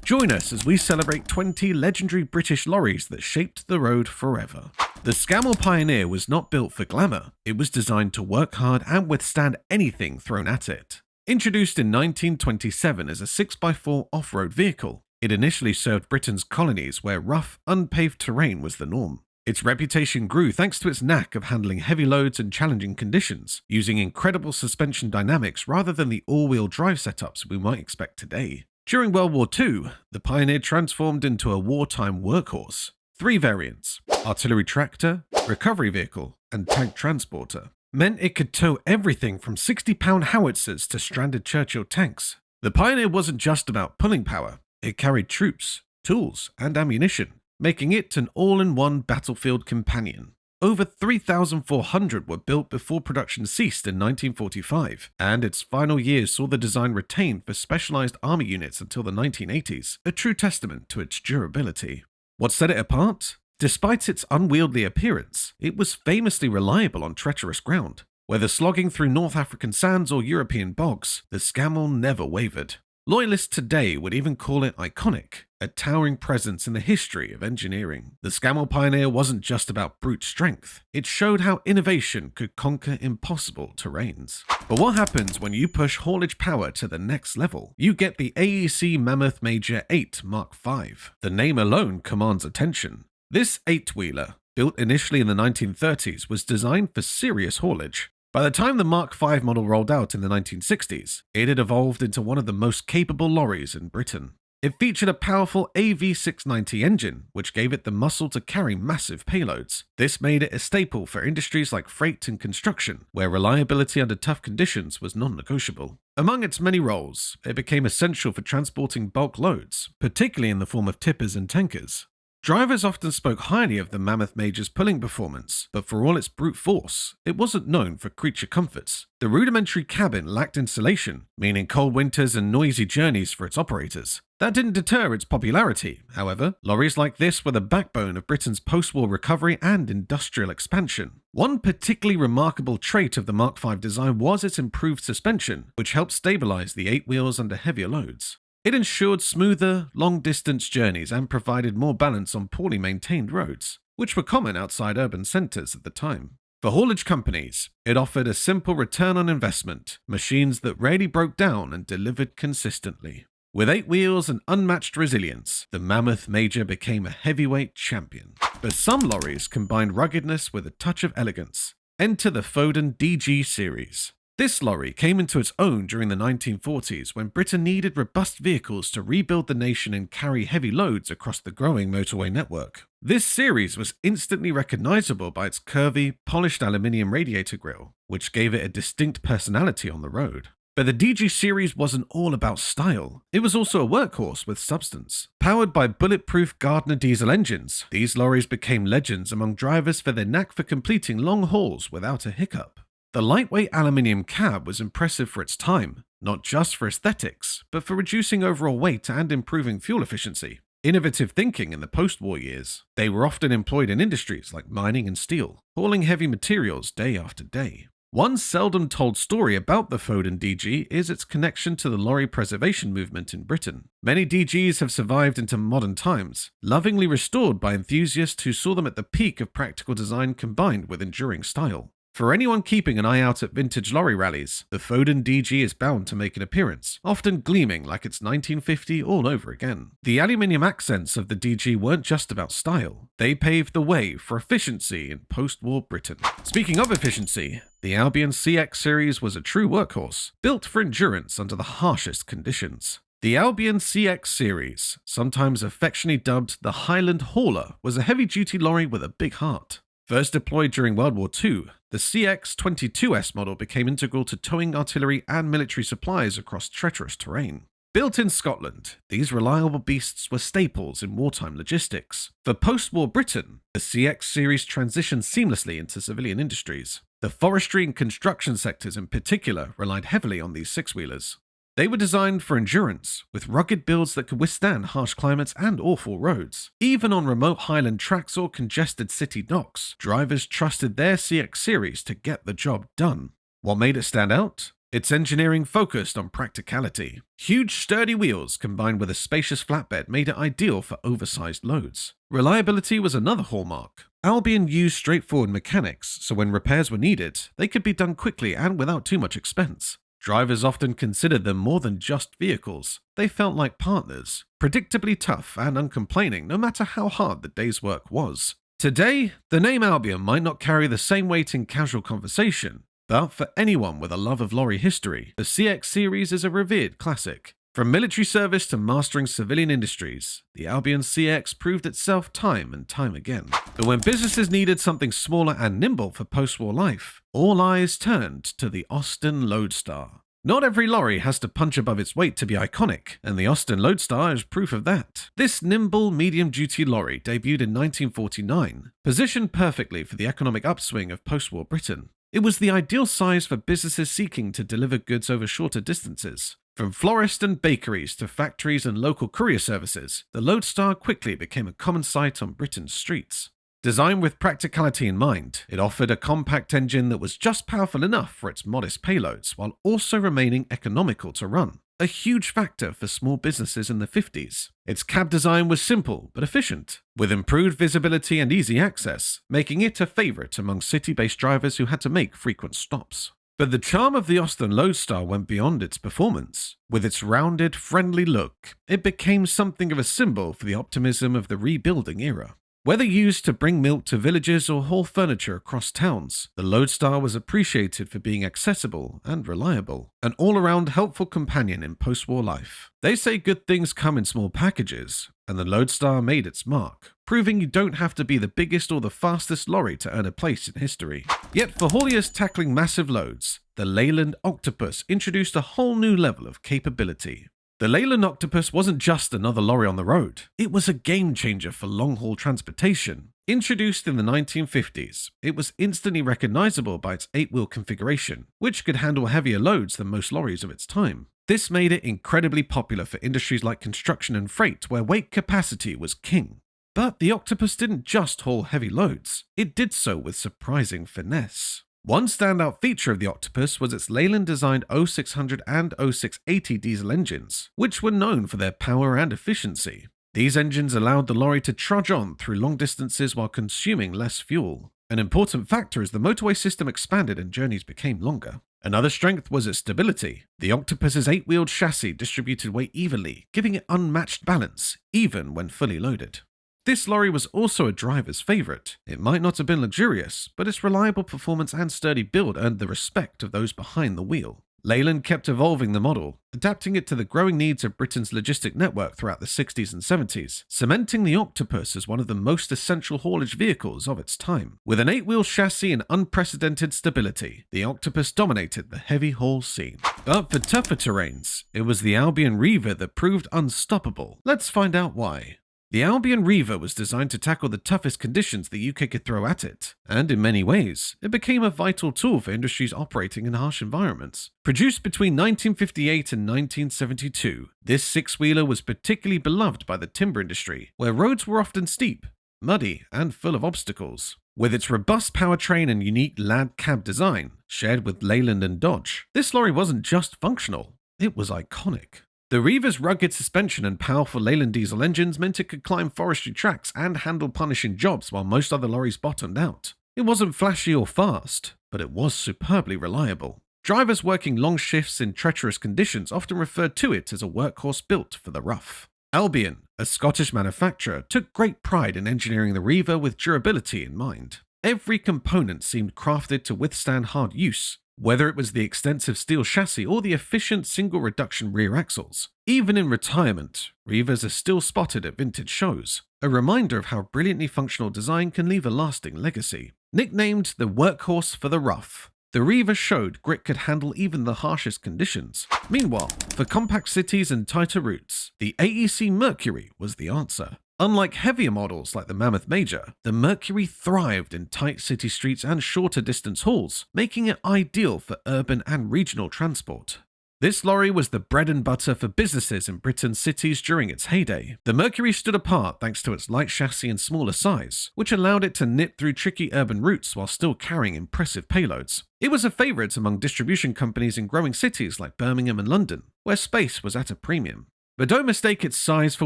Join us as we celebrate 20 legendary British lorries that shaped the road forever. The Scammell Pioneer was not built for glamour, it was designed to work hard and withstand anything thrown at it. Introduced in 1927 as a 6x4 off-road vehicle, it initially served Britain's colonies where rough, unpaved terrain was the norm. Its reputation grew thanks to its knack of handling heavy loads and challenging conditions, using incredible suspension dynamics rather than the all-wheel drive setups we might expect today. During World War II, the Pioneer transformed into a wartime workhorse. 3 variants: artillery tractor, recovery vehicle, and tank transporter, meant it could tow everything from 60-pound howitzers to stranded Churchill tanks. The Pioneer wasn't just about pulling power, it carried troops, tools, and ammunition, making it an all-in-one battlefield companion. Over 3,400 were built before production ceased in 1945, and its final years saw the design retained for specialized army units until the 1980s, a true testament to its durability. What set it apart? Despite its unwieldy appearance, it was famously reliable on treacherous ground. Whether slogging through North African sands or European bogs, the Scammell never wavered. Loyalists today would even call it iconic, a towering presence in the history of engineering. The Scammell Pioneer wasn't just about brute strength, it showed how innovation could conquer impossible terrains. But what happens when you push haulage power to the next level? You get the AEC Mammoth Major 8 Mark V. The name alone commands attention. This 8-wheeler, built initially in the 1930s, was designed for serious haulage. By the time the Mark V model rolled out in the 1960s, it had evolved into one of the most capable lorries in Britain. It featured a powerful AV690 engine, which gave it the muscle to carry massive payloads. This made it a staple for industries like freight and construction, where reliability under tough conditions was non-negotiable. Among its many roles, it became essential for transporting bulk loads, particularly in the form of tippers and tankers. Drivers often spoke highly of the Mammoth Major's pulling performance, but for all its brute force, it wasn't known for creature comforts. The rudimentary cabin lacked insulation, meaning cold winters and noisy journeys for its operators. That didn't deter its popularity, however. Lorries like this were the backbone of Britain's post-war recovery and industrial expansion. One particularly remarkable trait of the Mark V design was its improved suspension, which helped stabilize the 8 wheels under heavier loads. It ensured smoother, long-distance journeys and provided more balance on poorly maintained roads, which were common outside urban centres at the time. For haulage companies, it offered a simple return on investment, machines that rarely broke down and delivered consistently. With 8 wheels and unmatched resilience, the Mammoth Major became a heavyweight champion. But some lorries combined ruggedness with a touch of elegance. Enter the Foden DG Series. This lorry came into its own during the 1940s when Britain needed robust vehicles to rebuild the nation and carry heavy loads across the growing motorway network. This series was instantly recognizable by its curvy, polished aluminium radiator grille, which gave it a distinct personality on the road. But the DG Series wasn't all about style, it was also a workhorse with substance. Powered by bulletproof Gardner diesel engines, these lorries became legends among drivers for their knack for completing long hauls without a hiccup. The lightweight aluminium cab was impressive for its time, not just for aesthetics, but for reducing overall weight and improving fuel efficiency. Innovative thinking in the post-war years. They were often employed in industries like mining and steel, hauling heavy materials day after day. One seldom told story about the Foden DG is its connection to the lorry preservation movement in Britain. Many DGs have survived into modern times, lovingly restored by enthusiasts who saw them at the peak of practical design combined with enduring style. For anyone keeping an eye out at vintage lorry rallies, the Foden DG is bound to make an appearance, often gleaming like it's 1950 all over again. The aluminium accents of the DG weren't just about style, they paved the way for efficiency in post-war Britain. Speaking of efficiency, the Albion CX Series was a true workhorse, built for endurance under the harshest conditions. The Albion CX Series, sometimes affectionately dubbed the Highland Hauler, was a heavy-duty lorry with a big heart. First deployed during World War II, the CX-22S model became integral to towing artillery and military supplies across treacherous terrain. Built in Scotland, these reliable beasts were staples in wartime logistics. For post-war Britain, the CX series transitioned seamlessly into civilian industries. The forestry and construction sectors in particular relied heavily on these six-wheelers. They were designed for endurance, with rugged builds that could withstand harsh climates and awful roads. Even on remote highland tracks or congested city docks, drivers trusted their CX series to get the job done. What made it stand out? Its engineering focused on practicality. Huge sturdy wheels combined with a spacious flatbed made it ideal for oversized loads. Reliability was another hallmark. Albion used straightforward mechanics, so when repairs were needed, they could be done quickly and without too much expense. Drivers often considered them more than just vehicles. They felt like partners, predictably tough and uncomplaining no matter how hard the day's work was. Today, the name Albion might not carry the same weight in casual conversation, but for anyone with a love of lorry history, the CX series is a revered classic. From military service to mastering civilian industries, the Albion CX proved itself time and time again. But when businesses needed something smaller and nimble for post-war life, all eyes turned to the Austin Loadstar. Not every lorry has to punch above its weight to be iconic, and the Austin Loadstar is proof of that. This nimble, medium-duty lorry debuted in 1949, positioned perfectly for the economic upswing of post-war Britain. It was the ideal size for businesses seeking to deliver goods over shorter distances. From florists and bakeries to factories and local courier services, the Loadstar quickly became a common sight on Britain's streets. Designed with practicality in mind, it offered a compact engine that was just powerful enough for its modest payloads while also remaining economical to run, a huge factor for small businesses in the 50s. Its cab design was simple but efficient, with improved visibility and easy access, making it a favorite among city-based drivers who had to make frequent stops. But the charm of the Austin Loadstar went beyond its performance. With its rounded, friendly look, it became something of a symbol for the optimism of the rebuilding era. Whether used to bring milk to villages or haul furniture across towns, the Loadstar was appreciated for being accessible and reliable, an all-around helpful companion in post-war life. They say good things come in small packages, and the Loadstar made its mark, proving you don't have to be the biggest or the fastest lorry to earn a place in history. Yet for hauliers tackling massive loads, the Leyland Octopus introduced a whole new level of capability. The Leyland Octopus wasn't just another lorry on the road. It was a game changer for long-haul transportation. Introduced in the 1950s, it was instantly recognizable by its 8-wheel configuration, which could handle heavier loads than most lorries of its time. This made it incredibly popular for industries like construction and freight, where weight capacity was king. But the Octopus didn't just haul heavy loads. It did so with surprising finesse. One standout feature of the Octopus was its Leyland-designed 0600 and 0680 diesel engines, which were known for their power and efficiency. These engines allowed the lorry to trudge on through long distances while consuming less fuel. An important factor as the motorway system expanded and journeys became longer. Another strength was its stability. The Octopus's 8-wheeled chassis distributed weight evenly, giving it unmatched balance, even when fully loaded. This lorry was also a driver's favorite. It might not have been luxurious, but its reliable performance and sturdy build earned the respect of those behind the wheel. Leyland kept evolving the model, adapting it to the growing needs of Britain's logistic network throughout the 60s and 70s, cementing the Octopus as one of the most essential haulage vehicles of its time. With an 8-wheel chassis and unprecedented stability, the Octopus dominated the heavy haul scene. But for tougher terrains, it was the Albion Reiver that proved unstoppable. Let's find out why. The Albion Reiver was designed to tackle the toughest conditions the UK could throw at it, and in many ways, it became a vital tool for industries operating in harsh environments. Produced between 1958 and 1972, this six-wheeler was particularly beloved by the timber industry, where roads were often steep, muddy, and full of obstacles. With its robust powertrain and unique lad cab design, shared with Leyland and Dodge, this lorry wasn't just functional, it was iconic. The Reiver's rugged suspension and powerful Leyland diesel engines meant it could climb forestry tracks and handle punishing jobs while most other lorries bottomed out. It wasn't flashy or fast, but it was superbly reliable. Drivers working long shifts in treacherous conditions often referred to it as a workhorse built for the rough. Albion, a Scottish manufacturer, took great pride in engineering the Reiver with durability in mind. Every component seemed crafted to withstand hard use, whether it was the extensive steel chassis or the efficient single-reduction rear axles. Even in retirement, Reivers are still spotted at vintage shows, a reminder of how brilliantly functional design can leave a lasting legacy. Nicknamed the workhorse for the rough, the Reiver showed grit could handle even the harshest conditions. Meanwhile, for compact cities and tighter routes, the AEC Mercury was the answer. Unlike heavier models like the Mammoth Major, the Mercury thrived in tight city streets and shorter distance hauls, making it ideal for urban and regional transport. This lorry was the bread and butter for businesses in Britain's cities during its heyday. The Mercury stood apart thanks to its light chassis and smaller size, which allowed it to knit through tricky urban routes while still carrying impressive payloads. It was a favourite among distribution companies in growing cities like Birmingham and London, where space was at a premium. But don't mistake its size for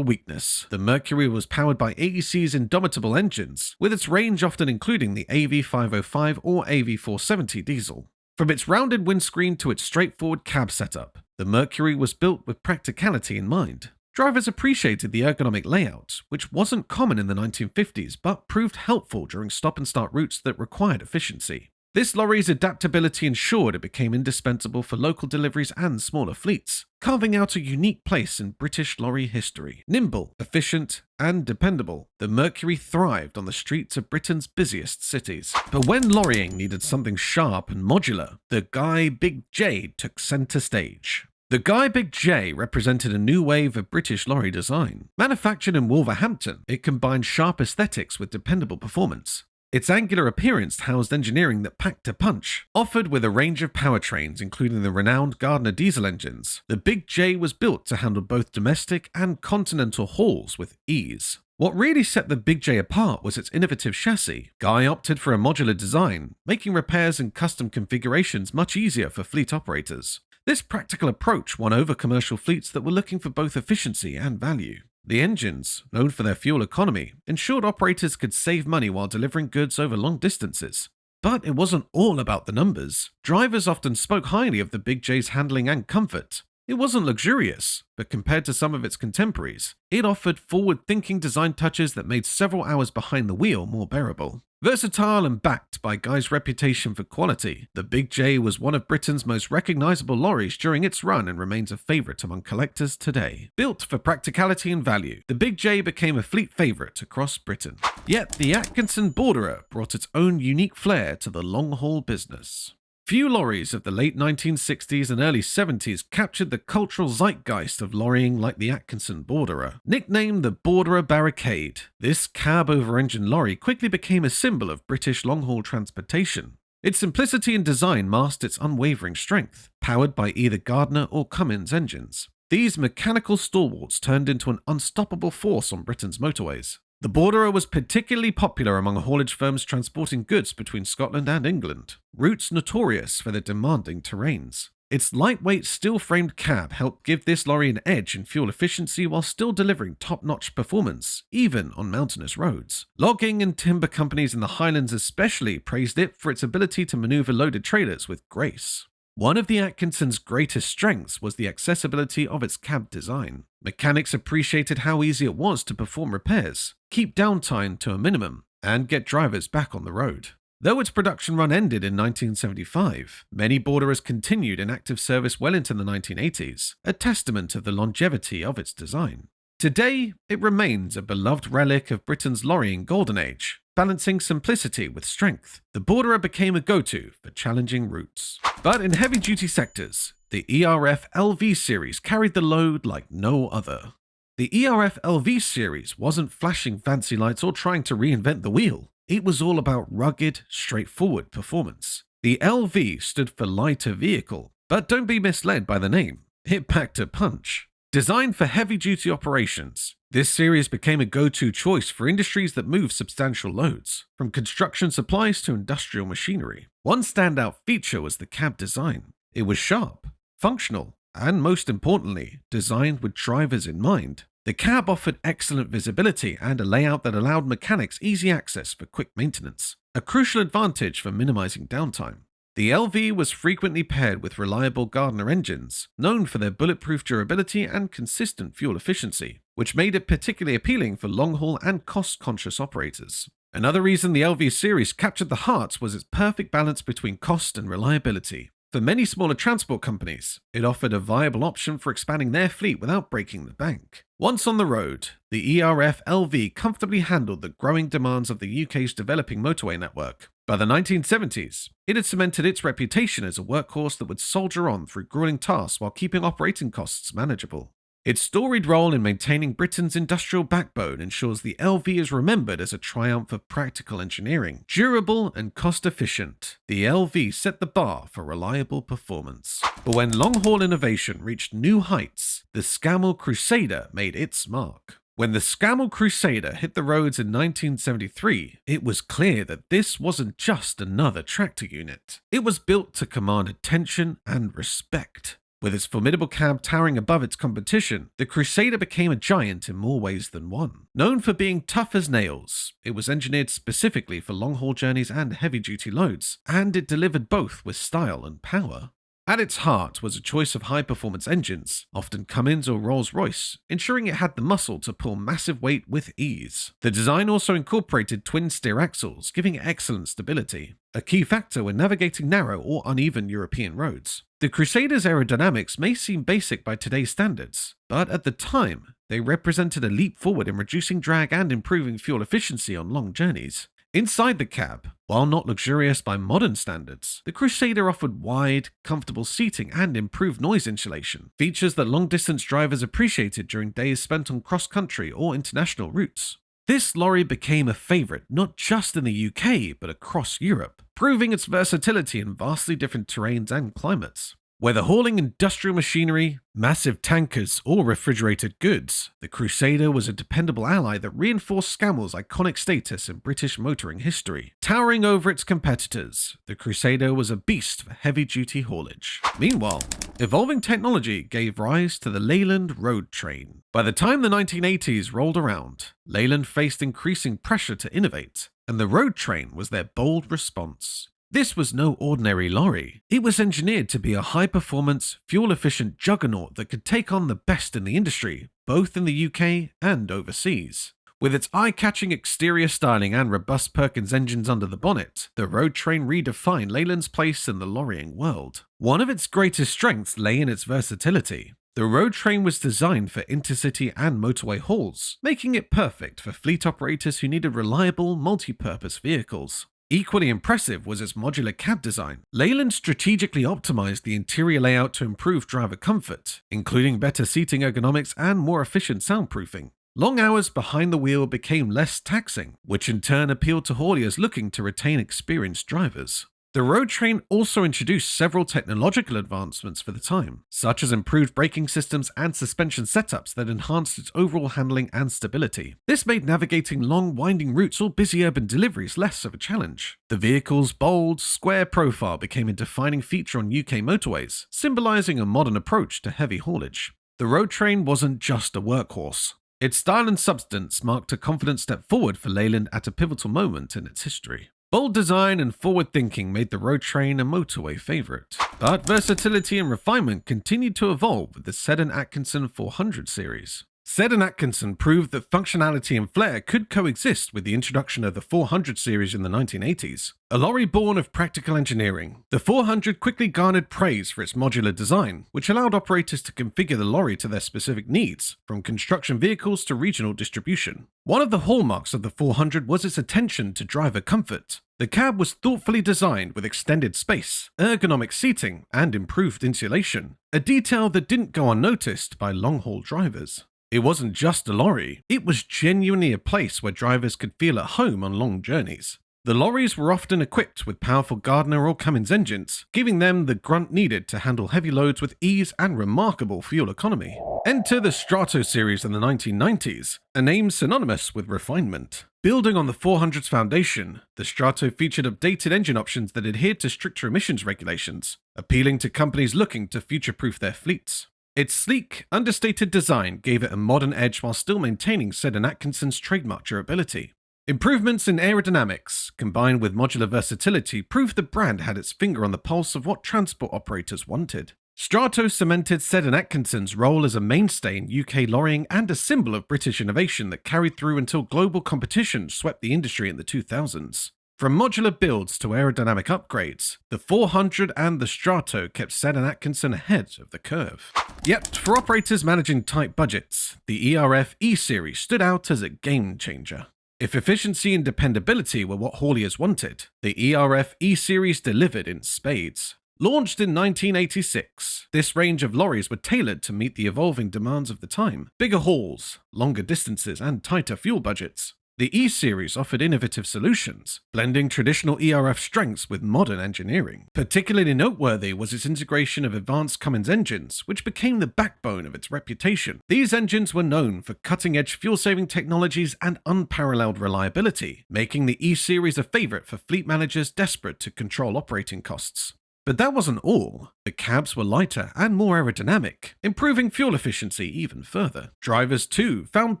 weakness. The Mercury was powered by AEC's indomitable engines, with its range often including the AV505 or AV470 diesel. From its rounded windscreen to its straightforward cab setup, the Mercury was built with practicality in mind. Drivers appreciated the ergonomic layout, which wasn't common in the 1950s but proved helpful during stop-and-start routes that required efficiency. This lorry's adaptability ensured it became indispensable for local deliveries and smaller fleets, carving out a unique place in British lorry history. Nimble, efficient, and dependable, the Mercury thrived on the streets of Britain's busiest cities. But when lorrying needed something sharp and modular, the Guy Big J took centre stage. The Guy Big J represented a new wave of British lorry design. Manufactured in Wolverhampton, it combined sharp aesthetics with dependable performance. Its angular appearance housed engineering that packed a punch. Offered with a range of powertrains, including the renowned Gardner diesel engines, the Big J was built to handle both domestic and continental hauls with ease. What really set the Big J apart was its innovative chassis. Guy opted for a modular design, making repairs and custom configurations much easier for fleet operators. This practical approach won over commercial fleets that were looking for both efficiency and value. The engines, known for their fuel economy, ensured operators could save money while delivering goods over long distances. But it wasn't all about the numbers. Drivers often spoke highly of the Big J's handling and comfort. It wasn't luxurious, but compared to some of its contemporaries, it offered forward-thinking design touches that made several hours behind the wheel more bearable. Versatile and backed by Guy's reputation for quality, the Big J was one of Britain's most recognisable lorries during its run and remains a favourite among collectors today. Built for practicality and value, the Big J became a fleet favourite across Britain. Yet the Atkinson Borderer brought its own unique flair to the long-haul business. Few lorries of the late 1960s and early 70s captured the cultural zeitgeist of lorrying like the Atkinson Borderer. Nicknamed the Borderer Barricade, this cab-over-engine lorry quickly became a symbol of British long-haul transportation. Its simplicity and design masked its unwavering strength, powered by either Gardner or Cummins engines. These mechanical stalwarts turned into an unstoppable force on Britain's motorways. The Borderer was particularly popular among haulage firms transporting goods between Scotland and England, routes notorious for their demanding terrains. Its lightweight steel-framed cab helped give this lorry an edge in fuel efficiency while still delivering top-notch performance, even on mountainous roads. Logging and timber companies in the Highlands especially praised it for its ability to maneuver loaded trailers with grace. One of the Atkinson's greatest strengths was the accessibility of its cab design. Mechanics appreciated how easy it was to perform repairs, keep downtime to a minimum, and get drivers back on the road. Though its production run ended in 1975, many Borderers continued in active service well into the 1980s, a testament of the longevity of its design. Today, it remains a beloved relic of Britain's lorrying golden age. Balancing simplicity with strength, the Borderer became a go-to for challenging routes. But in heavy-duty sectors, the ERF LV Series carried the load like no other. The ERF LV Series wasn't flashing fancy lights or trying to reinvent the wheel. It was all about rugged, straightforward performance. The LV stood for lighter vehicle, but don't be misled by the name. It packed a punch. Designed for heavy-duty operations, this series became a go-to choice for industries that move substantial loads, from construction supplies to industrial machinery. One standout feature was the cab design. It was sharp, functional, and most importantly, designed with drivers in mind. The cab offered excellent visibility and a layout that allowed mechanics easy access for quick maintenance, a crucial advantage for minimizing downtime. The LV was frequently paired with reliable Gardner engines, known for their bulletproof durability and consistent fuel efficiency, which made it particularly appealing for long-haul and cost-conscious operators. Another reason the LV series captured the hearts was its perfect balance between cost and reliability. For many smaller transport companies, it offered a viable option for expanding their fleet without breaking the bank. Once on the road, the ERF LV comfortably handled the growing demands of the UK's developing motorway network. By the 1970s, it had cemented its reputation as a workhorse that would soldier on through grueling tasks while keeping operating costs manageable. Its storied role in maintaining Britain's industrial backbone ensures the LV is remembered as a triumph of practical engineering. Durable and cost-efficient, the LV set the bar for reliable performance. But when long-haul innovation reached new heights, the Scammell Crusader made its mark. When the Scammell Crusader hit the roads in 1973, it was clear that this wasn't just another tractor unit. It was built to command attention and respect. With its formidable cab towering above its competition, the Crusader became a giant in more ways than one. Known for being tough as nails, it was engineered specifically for long-haul journeys and heavy-duty loads, and it delivered both with style and power. At its heart was a choice of high-performance engines, often Cummins or Rolls-Royce, ensuring it had the muscle to pull massive weight with ease. The design also incorporated twin-steer axles, giving it excellent stability, a key factor when navigating narrow or uneven European roads. The Crusader's aerodynamics may seem basic by today's standards, but at the time, they represented a leap forward in reducing drag and improving fuel efficiency on long journeys. Inside the cab, while not luxurious by modern standards, the Crusader offered wide, comfortable seating and improved noise insulation, features that long-distance drivers appreciated during days spent on cross-country or international routes. This lorry became a favourite not just in the UK but across Europe, proving its versatility in vastly different terrains and climates. Whether hauling industrial machinery, massive tankers, or refrigerated goods, the Crusader was a dependable ally that reinforced Scammell's iconic status in British motoring history. Towering over its competitors, the Crusader was a beast for heavy-duty haulage. Meanwhile, evolving technology gave rise to the Leyland Roadtrain. By the time the 1980s rolled around, Leyland faced increasing pressure to innovate, and the Roadtrain was their bold response. This was no ordinary lorry. It was engineered to be a high-performance, fuel-efficient juggernaut that could take on the best in the industry, both in the UK and overseas. With its eye-catching exterior styling and robust Perkins engines under the bonnet, the Roadtrain redefined Leyland's place in the lorrying world. One of its greatest strengths lay in its versatility. The Roadtrain was designed for intercity and motorway hauls, making it perfect for fleet operators who needed reliable, multi-purpose vehicles. Equally impressive was its modular cab design. Leyland strategically optimized the interior layout to improve driver comfort, including better seating ergonomics and more efficient soundproofing. Long hours behind the wheel became less taxing, which in turn appealed to hauliers looking to retain experienced drivers. The Roadtrain also introduced several technological advancements for the time, such as improved braking systems and suspension setups that enhanced its overall handling and stability. This made navigating long, winding routes or busy urban deliveries less of a challenge. The vehicle's bold, square profile became a defining feature on UK motorways, symbolizing a modern approach to heavy haulage. The Roadtrain wasn't just a workhorse. Its style and substance marked a confident step forward for Leyland at a pivotal moment in its history. Bold design and forward thinking made the Roadtrain a motorway favourite, but versatility and refinement continued to evolve with the Seddon Atkinson 400 series. Seddon Atkinson proved that functionality and flair could coexist with the introduction of the 400 series in the 1980s. A lorry born of practical engineering, the 400 quickly garnered praise for its modular design, which allowed operators to configure the lorry to their specific needs, from construction vehicles to regional distribution. One of the hallmarks of the 400 was its attention to driver comfort. The cab was thoughtfully designed with extended space, ergonomic seating, and improved insulation, a detail that didn't go unnoticed by long-haul drivers. It wasn't just a lorry, it was genuinely a place where drivers could feel at home on long journeys. The lorries were often equipped with powerful Gardner or Cummins engines, giving them the grunt needed to handle heavy loads with ease and remarkable fuel economy. Enter the Strato series in the 1990s, a name synonymous with refinement. Building on the 400's foundation, the Strato featured updated engine options that adhered to stricter emissions regulations, appealing to companies looking to future-proof their fleets. Its sleek, understated design gave it a modern edge while still maintaining Seddon Atkinson's trademark durability. Improvements in aerodynamics, combined with modular versatility, proved the brand had its finger on the pulse of what transport operators wanted. Strato cemented Seddon Atkinson's role as a mainstay in UK lorrying and a symbol of British innovation that carried through until global competition swept the industry in the 2000s. From modular builds to aerodynamic upgrades, the 400 and the Strato kept Foden Atkinson ahead of the curve. Yet, for operators managing tight budgets, the ERF E Series stood out as a game changer. If efficiency and dependability were what hauliers wanted, the ERF E Series delivered in spades. Launched in 1986, this range of lorries were tailored to meet the evolving demands of the time: bigger hauls, longer distances, and tighter fuel budgets. The E Series offered innovative solutions, blending traditional ERF strengths with modern engineering. Particularly noteworthy was its integration of advanced Cummins engines, which became the backbone of its reputation. These engines were known for cutting-edge fuel-saving technologies and unparalleled reliability, making the E Series a favorite for fleet managers desperate to control operating costs. But that wasn't all. The cabs were lighter and more aerodynamic, improving fuel efficiency even further. Drivers, too, found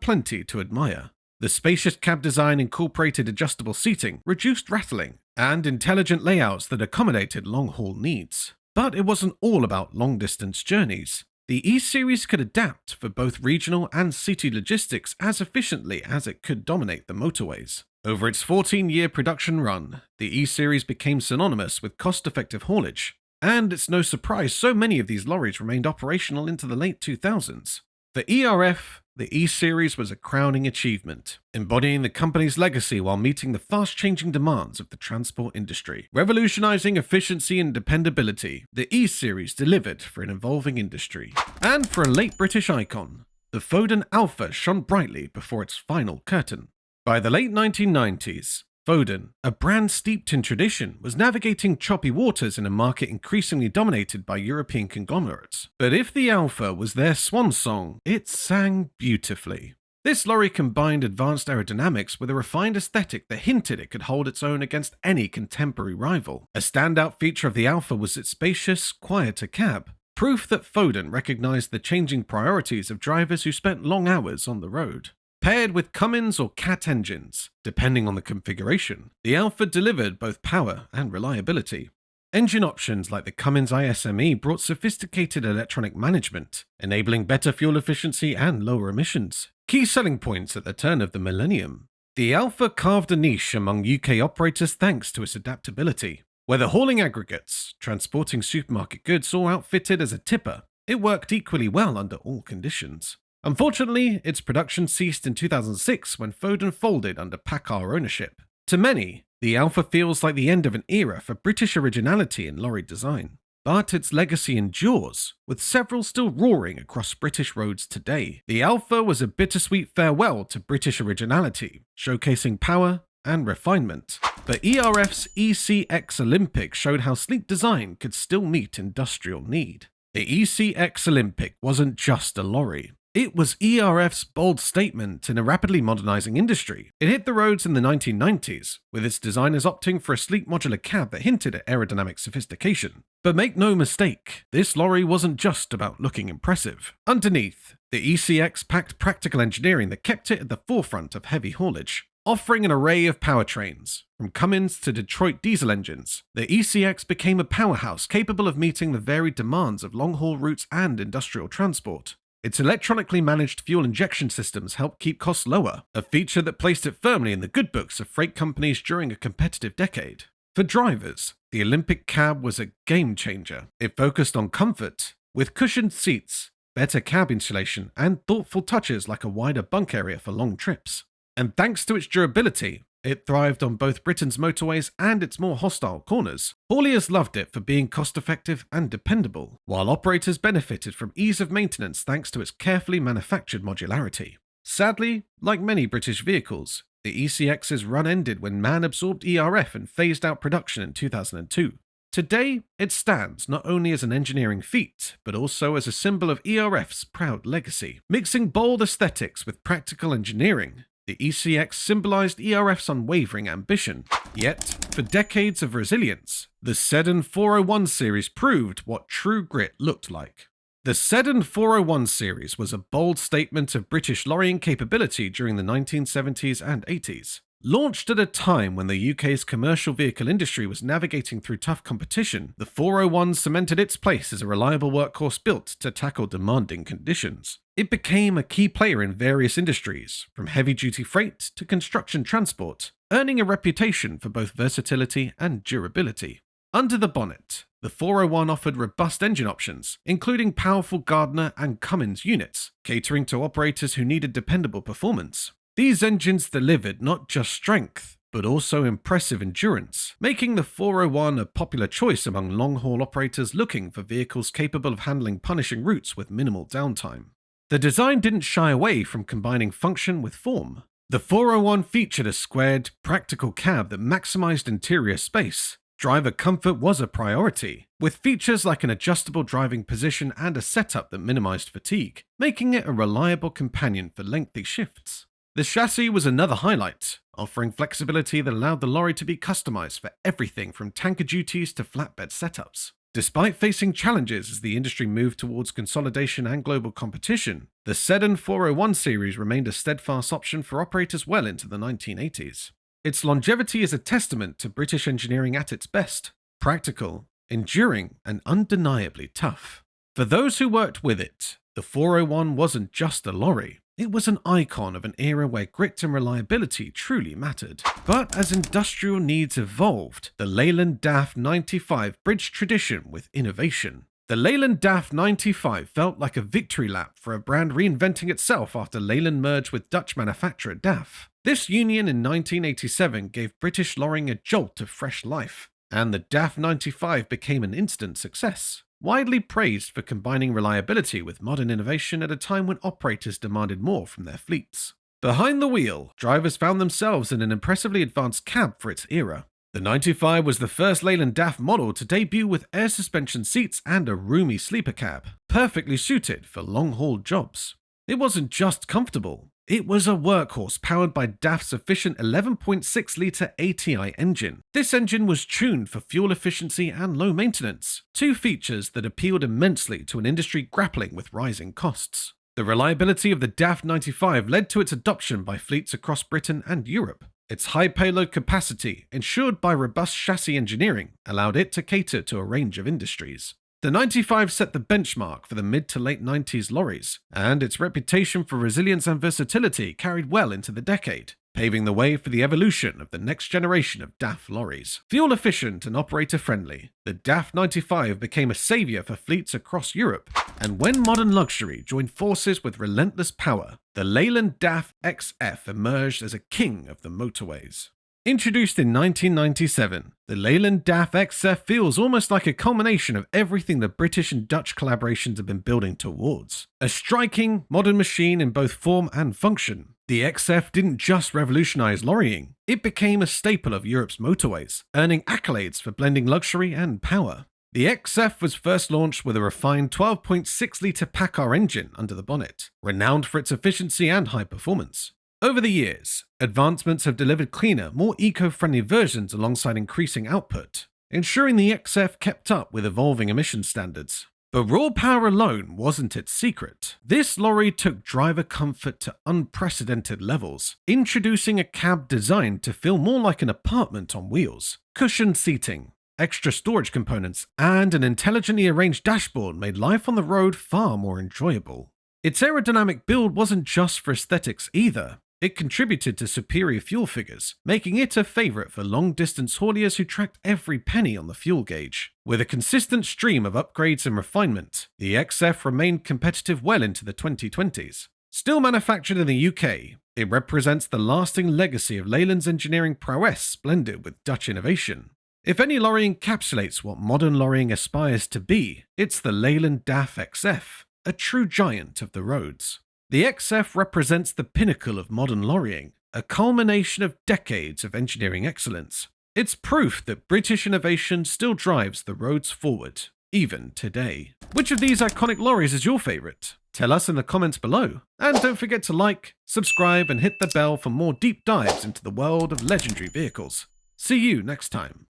plenty to admire. The spacious cab design incorporated adjustable seating, reduced rattling, and intelligent layouts that accommodated long-haul needs. But it wasn't all about long-distance journeys. The E Series could adapt for both regional and city logistics as efficiently as it could dominate the motorways. Over its 14-year production run, the E Series became synonymous with cost-effective haulage, and it's no surprise so many of these lorries remained operational into the late 2000s. For ERF, the E Series was a crowning achievement, embodying the company's legacy while meeting the fast-changing demands of the transport industry. Revolutionizing efficiency and dependability, the E Series delivered for an evolving industry. And for a late British icon, the Foden Alpha shone brightly before its final curtain. By the late 1990s, Foden, a brand steeped in tradition, was navigating choppy waters in a market increasingly dominated by European conglomerates. But if the Alpha was their swan song, it sang beautifully. This lorry combined advanced aerodynamics with a refined aesthetic that hinted it could hold its own against any contemporary rival. A standout feature of the Alpha was its spacious, quieter cab, proof that Foden recognized the changing priorities of drivers who spent long hours on the road. Paired with Cummins or Cat engines, depending on the configuration, the Alpha delivered both power and reliability. Engine options like the Cummins ISME brought sophisticated electronic management, enabling better fuel efficiency and lower emissions, key selling points at the turn of the millennium. The Alpha carved a niche among UK operators thanks to its adaptability. Whether hauling aggregates, transporting supermarket goods, or outfitted as a tipper, it worked equally well under all conditions. Unfortunately, its production ceased in 2006 when Foden folded under PACCAR ownership. To many, the Alpha feels like the end of an era for British originality in lorry design. But its legacy endures, with several still roaring across British roads today. The Alpha was a bittersweet farewell to British originality, showcasing power and refinement. But ERF's ECX Olympic showed how sleek design could still meet industrial need. The ECX Olympic wasn't just a lorry. It was ERF's bold statement in a rapidly modernizing industry. It hit the roads in the 1990s, with its designers opting for a sleek modular cab that hinted at aerodynamic sophistication. But make no mistake, this lorry wasn't just about looking impressive. Underneath, the ECX packed practical engineering that kept it at the forefront of heavy haulage. Offering an array of powertrains, from Cummins to Detroit diesel engines, the ECX became a powerhouse capable of meeting the varied demands of long-haul routes and industrial transport. Its electronically managed fuel injection systems helped keep costs lower, a feature that placed it firmly in the good books of freight companies during a competitive decade. For drivers, the Olympic cab was a game changer. It focused on comfort, with cushioned seats, better cab insulation, and thoughtful touches like a wider bunk area for long trips. And thanks to its durability, it thrived on both Britain's motorways and its more hostile corners. Hauliers loved it for being cost-effective and dependable, while operators benefited from ease of maintenance thanks to its carefully manufactured modularity. Sadly, like many British vehicles, the ECX's run ended when MAN absorbed ERF and phased out production in 2002. Today, it stands not only as an engineering feat, but also as a symbol of ERF's proud legacy. Mixing bold aesthetics with practical engineering, the ECX symbolized ERF's unwavering ambition. Yet, for decades of resilience, the Seddon 401 series proved what true grit looked like. The Seddon 401 series was a bold statement of British lorrying capability during the 1970s and 80s. Launched at a time when the UK's commercial vehicle industry was navigating through tough competition, the 401 cemented its place as a reliable workhorse built to tackle demanding conditions. It became a key player in various industries, from heavy-duty freight to construction transport, earning a reputation for both versatility and durability. Under the bonnet, the 401 offered robust engine options, including powerful Gardner and Cummins units, catering to operators who needed dependable performance. These engines delivered not just strength, but also impressive endurance, making the 401 a popular choice among long-haul operators looking for vehicles capable of handling punishing routes with minimal downtime. The design didn't shy away from combining function with form. The 401 featured a squared, practical cab that maximized interior space. Driver comfort was a priority, with features like an adjustable driving position and a setup that minimized fatigue, making it a reliable companion for lengthy shifts. The chassis was another highlight, offering flexibility that allowed the lorry to be customized for everything from tanker duties to flatbed setups. Despite facing challenges as the industry moved towards consolidation and global competition, the Seddon 401 series remained a steadfast option for operators well into the 1980s. Its longevity is a testament to British engineering at its best: practical, enduring, and undeniably tough. For those who worked with it, the 401 wasn't just a lorry. It was an icon of an era where grit and reliability truly mattered. But as industrial needs evolved, the Leyland DAF 95 bridged tradition with innovation. The Leyland DAF 95 felt like a victory lap for a brand reinventing itself after Leyland merged with Dutch manufacturer DAF. This union in 1987 gave British lorrying a jolt of fresh life, and the DAF 95 became an instant success. Widely praised for combining reliability with modern innovation at a time when operators demanded more from their fleets. Behind the wheel, drivers found themselves in an impressively advanced cab for its era. The 95 was the first Leyland DAF model to debut with air suspension seats and a roomy sleeper cab, perfectly suited for long-haul jobs. It wasn't just comfortable. It was a workhorse powered by DAF's efficient 11.6-litre ATI engine. This engine was tuned for fuel efficiency and low maintenance, two features that appealed immensely to an industry grappling with rising costs. The reliability of the DAF 95 led to its adoption by fleets across Britain and Europe. Its high payload capacity, ensured by robust chassis engineering, allowed it to cater to a range of industries. The 95 set the benchmark for the mid to late 90s lorries, and its reputation for resilience and versatility carried well into the decade, paving the way for the evolution of the next generation of DAF lorries. Fuel efficient and operator friendly, the DAF 95 became a savior for fleets across Europe, and when modern luxury joined forces with relentless power, the Leyland DAF XF emerged as a king of the motorways. Introduced in 1997, the Leyland DAF XF feels almost like a culmination of everything the British and Dutch collaborations have been building towards. A striking, modern machine in both form and function, the XF didn't just revolutionize lorrying, it became a staple of Europe's motorways, earning accolades for blending luxury and power. The XF was first launched with a refined 12.6-litre PACCAR engine under the bonnet, renowned for its efficiency and high performance. Over the years, advancements have delivered cleaner, more eco-friendly versions alongside increasing output, ensuring the XF kept up with evolving emission standards. But raw power alone wasn't its secret. This lorry took driver comfort to unprecedented levels, introducing a cab designed to feel more like an apartment on wheels. Cushioned seating, extra storage components, and an intelligently arranged dashboard made life on the road far more enjoyable. Its aerodynamic build wasn't just for aesthetics either. It contributed to superior fuel figures, making it a favorite for long-distance hauliers who tracked every penny on the fuel gauge. With a consistent stream of upgrades and refinement, the XF remained competitive well into the 2020s. Still manufactured in the UK, it represents the lasting legacy of Leyland's engineering prowess blended with Dutch innovation. If any lorry encapsulates what modern lorrying aspires to be, it's the Leyland DAF XF, a true giant of the roads. The XF represents the pinnacle of modern lorrying, a culmination of decades of engineering excellence. It's proof that British innovation still drives the roads forward, even today. Which of these iconic lorries is your favourite? Tell us in the comments below. And don't forget to like, subscribe, and hit the bell for more deep dives into the world of legendary vehicles. See you next time.